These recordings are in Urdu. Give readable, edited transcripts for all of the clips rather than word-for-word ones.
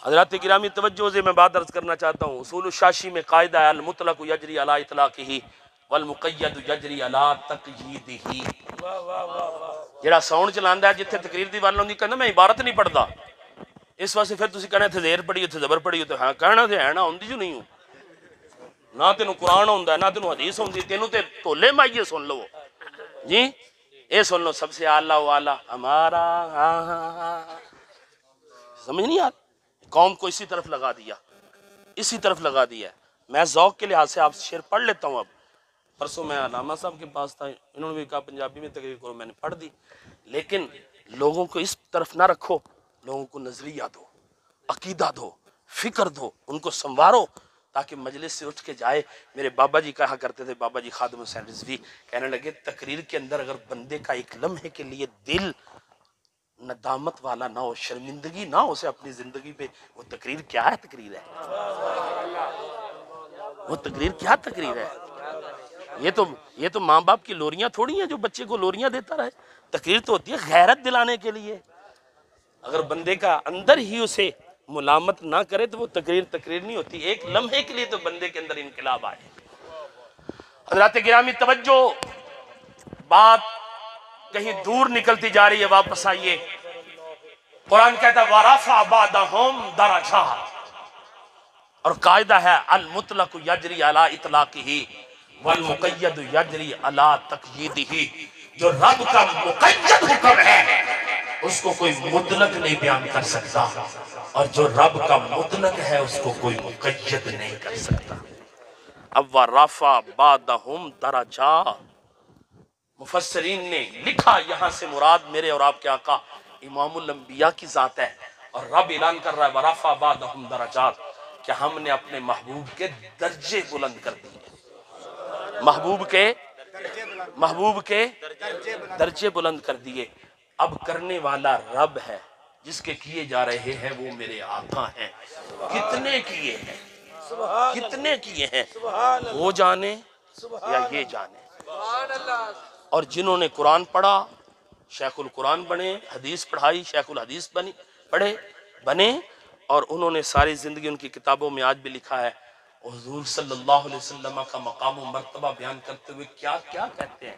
حضرات گرامی توجہ سے میں بات عرض کرنا چاہتا ہوں، اصول الشاشی میں قاعدہ ہے المطلق یجری علی اطلاقہ والمقید یجری علی تقییدہ۔ جڑا ساؤنڈ چلاندا ہے جتھے تقریر دی گل ہوندی کہندا میں عبارت نہیں پڑھدا، اس واسطے پھر تسی کہنا اتھے زیر پڑھی اتھے زبر پڑھی تے ہاں کہنا تے ہے نا ہوندی جو نہیں ہوں، نہ تینوں قرآن ہوندا ہے نہ تینوں حدیث ہوندی، تینوں تے ٹولے مائیے سن لو جی، اے سن لو سب سے اعلیٰ و اعلیٰ ہمارا، سمجھ نہیں آتی؟ قوم کو اسی طرف لگا دیا، اسی طرف لگا دیا ہے۔ میں ذوق کے لحاظ سے آپ سے شعر پڑھ لیتا ہوں۔ اب پرسوں میں علامہ صاحب کے پاس تھا، انہوں نے بھی کہا پنجابی میں تقریر کرو، میں نے پڑھ دی، لیکن لوگوں کو اس طرف نہ رکھو، لوگوں کو نظریہ دو، عقیدہ دو، فکر دو، ان کو سنوارو تاکہ مجلس سے اٹھ کے جائے۔ میرے بابا جی کہا کرتے تھے، بابا جی خادم حسین رضوی کہنے لگے تقریر کے اندر اگر بندے کا ایک لمحے کے لیے دل ندامت والا نہ ہو، شرمندگی نہ ہو اسے اپنی زندگی پہ، وہ تقریر کیا ہے؟ تقریر ہے وہ تقریر کیا تقریر ہے؟ یہ تو ماں باپ کی لوریاں تھوڑی ہیں جو بچے کو لوریاں دیتا رہے۔ تقریر تو ہوتی ہے غیرت دلانے کے لیے۔ اگر بندے کا اندر ہی اسے ملامت نہ کرے تو وہ تقریر نہیں ہوتی، ایک لمحے کے لیے تو بندے کے اندر انقلاب آئے۔ حضرات گرامی توجہ، بات کہیں دور نکلتی جا رہی ہے، واپس آئیے۔ قرآن کہتا ہے وَرَفَعَ بَعْضَهُمْ دَرَجَاتٍ، اور قاعدہ ہے المطلق یجری علی اطلاقہ والمقید یجری علی تقییدہ۔ جو رب کا مقید حکم ہے اس کو کوئی مطلق نہیں بیان کر سکتا، اور جو رب کا مطلق ہے اس کو کوئی مقید نہیں کر سکتا۔ اب وَرَفَعَ بَعْضَهُمْ دَرَجَاتٍ، مفسرین نے لکھا یہاں سے مراد میرے اور آپ کے آقا امام الانبیاء کی ذات ہے، اور رب اعلان کر رہا ہے وَرَفَعَ بَعْضَهُمْ دَرَجَاتٍ کہ ہم نے اپنے محبوب کے درجے بلند کر دیے۔ محبوب کے درجے بلند کر دیے۔ اب کرنے والا رب ہے، جس کے کیے جا رہے ہیں وہ میرے آقا ہیں۔ کتنے کیے ہیں، کتنے کیے ہیں وہ جانے یا یہ جانے۔ اور جنہوں نے قرآن پڑھا شیخ القرآن بنے، حدیث پڑھائی شیخ الحدیث بنے، اور انہوں نے ساری زندگی ان کی کتابوں میں آج بھی لکھا ہے حضور صلی اللہ علیہ وسلم کا مقام و مرتبہ بیان کرتے ہوئے کیا کیا کہتے ہیں۔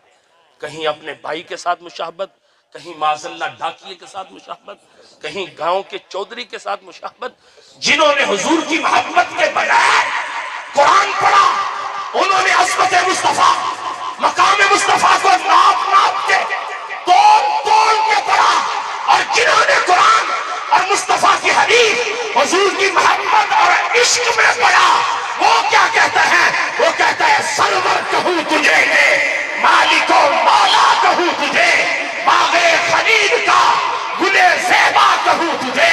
کہیں اپنے بھائی کے ساتھ مشاہبت، کہیں معاذ اللہ ڈاکیے کے ساتھ مشاہبت، کہیں گاؤں کے چودھری کے ساتھ مشاہبت۔ جنہوں نے حضور کی محبت کے بغیر قرآن پڑھا انہوں نے عظمت مصطفیٰ، مقام مصطفیٰ کو ناپ کے توڑ کے پڑھا، اور جنہوں نے قرآن اور مصطفیٰ کی حدیث حضور کی محبت اور عشق میں پڑھا وہ کیا کہتا ہے؟ وہ کہتا ہے سرور کہوں تجھے، مالک و مولا کہوں تجھے، باغ خلید کا گلے زیبا کہوں تجھے،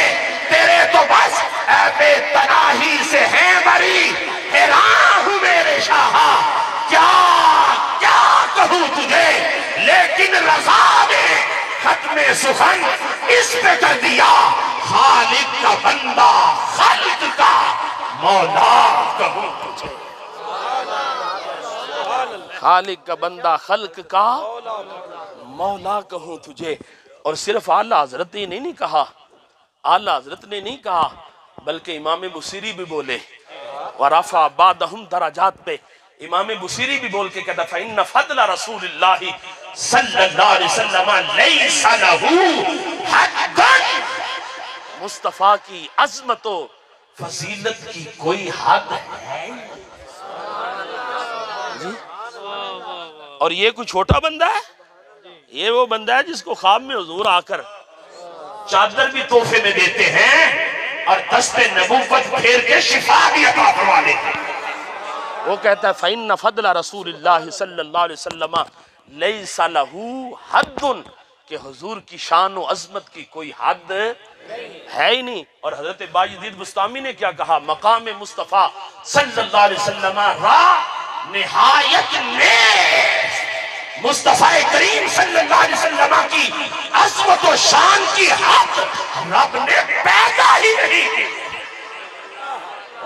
تیرے تو بس اے بے تناہی سے ہیں بری، حیران ہوں میرے شاہ کیا کیا کہوں تجھے، لیکن رضا نے ختم سخن اس پہ کر دیا، خالق کا بندہ خلق کا مولا کہوں تجھے، خالق کا بندہ خلق کا مولا کہوں تجھے۔ اور صرف اعلیٰ حضرت نے نہیں کہا، اعلیٰ حضرت نے نہیں کہا بلکہ امام بصیری بھی بولے وَرَفَعَ بَعْضَهُمْ درجات پہ امام بصیری بھی بول کے کہتا فَإِنَّ فَضْلَ رسول اللہ صلی اللہ علیہ وسلم لَيْسَ لَهُ حَدٌّ، مصطفیٰ کی عظمت و فضیلت کی کوئی حد ہے جی۔ اور یہ کوئی چھوٹا بندہ ہے، یہ وہ بندہ ہے جس کو خواب میں حضور آ کر چادر بھی تحفے میں دیتے ہیں اور دست نبوت پھیر کے شفا بھی عطا فرما دیتے ہیں۔ وہ کہتا ہے فَإِنَّ فَضْلَ رسول اللہ صلی اللہ علیہ وسلم لَيْسَ لَهُ حَدٌّ، کہ حضور کی شان و عظمت کی کوئی حد ہے ہی نہیں۔ اور حضرت باجدید بستامی نے کیا کہا؟ مقام مصطفیٰ صلی اللہ علیہ وسلم را نہایت نیز، مصطفیٰ کریم صلی اللہ علیہ وسلم کی عظمت و شان کی حد رب نے پیدا ہی نہیں کی،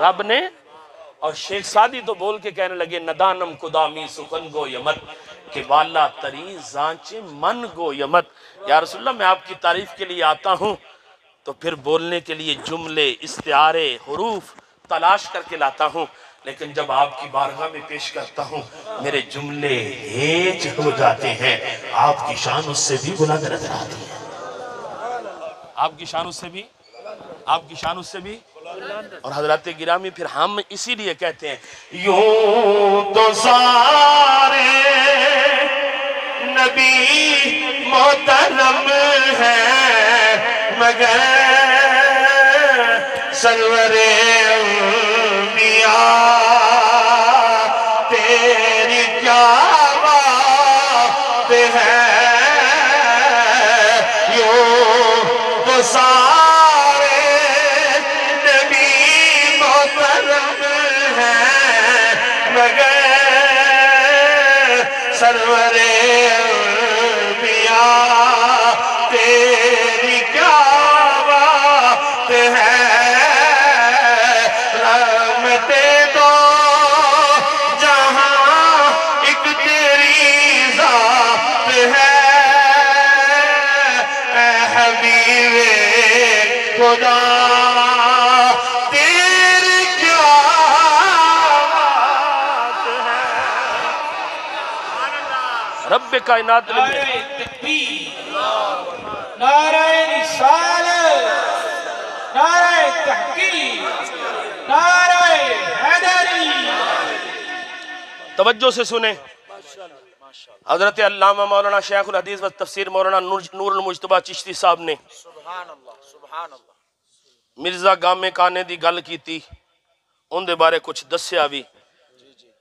رب نے۔ اور شیخ سعدی تو بول کے کہنے لگے ندانم قدامی سخن گو یمت، کہ والا تری زانچے من گو یمت۔ یا رسول اللہ میں آپ کی تعریف کے لیے آتا ہوں تو پھر بولنے کے لیے جملے، استعارے، حروف تلاش کر کے لاتا ہوں، لیکن جب آپ کی بارگاہ میں پیش کرتا ہوں میرے جملے ہیج ہو جاتے ہیں، آپ کی شان اس سے بھی بلند نظر آتی ہے، آپ کی شان اس سے بھی اور حضرات گرامی پھر ہم اسی لیے کہتے ہیں یوں تو سارے نبی محترم ہے مگر سرور انبیاء تیری کیا بات ہے، یوں تو سارے نبی محترم ہیں مگر سرور انبیاء تیری کیا بات ہے، رحمتیں دو جہاں ایک تیری ذات ہے، اے حبیب خدا تیری کیا بات ہے۔ رب کائنات نے نعرہ تکبیر، نعرہ رسالت، نعرہ تحقیق، نعرہ حیدری۔ توجہ سے سنیں، حضرت علامہ مولانا شیخ الحدیث و تفسیر مولانا نور المجتبی چشتی صاحب نے سبحان اللہ، سبحان اللہ۔ مرزا گامے کانے دی گل کیتی، ان دے بارے کچھ دسیا بھی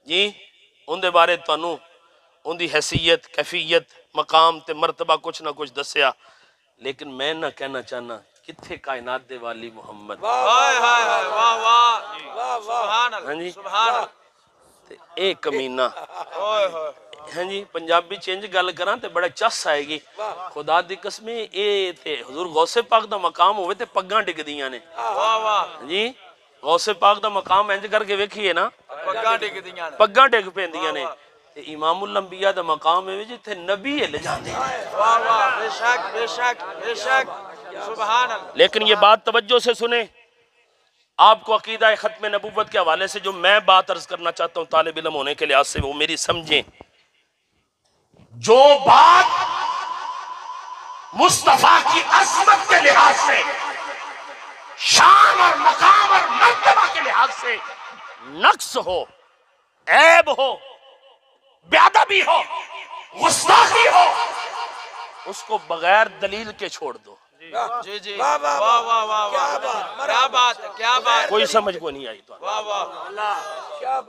جی، ان دے بارے تانوں ان دی حیثیت، کیفیت، مقام تے مرتبہ کچھ نہ کچھ دسیا، لیکن میں نہ کہنا چاہنا کتھے کائنات دے والی محمد، ہائے ہائے ہائے، واہ واہ، سبحان ہاں جی، اللہ، سبحان اللہ، تے اے کمینہ، ہائے ہائے، ہاں جی پنجابی چینج گل کراں تے بڑا چس آئے گی، خدا دی قسمیں اے تے حضور غوث پاک دا مقام ہوئے تے پگاں ڈگ دیاں نے، واہ واہ، جی غوث پاک دا مقام انج کر کے ویکھیے نا پگاں ڈگ دیاں نے، پگاں ڈگ پیندیاں نے، تے امام الانبیاء دا مقام ہے جتھے نبی ہل جاندے ہیں، واہ واہ، بے شک بے شک بے شک، سبحان اللہ۔ لیکن یہ بات توجہ سے سنیں، آپ کو عقیدہ ختم نبوت کے حوالے سے جو میں بات عرض کرنا چاہتا ہوں طالب علم ہونے کے لحاظ سے وہ میری سمجھیں، جو بات مصطفیٰ کی عظمت کے لحاظ سے، شان اور مقام اور مرتبہ کے لحاظ سے نقص ہو، عیب ہو، بے ادبی ہو، گستاخی ہو، اس کو بغیر دلیل کے چھوڑ دو، جی جی، واہ واہ واہ واہ، کیا بات ہے، کیا بات ہے، کوئی سمجھ کو نہیں آئی تو واہ واہ،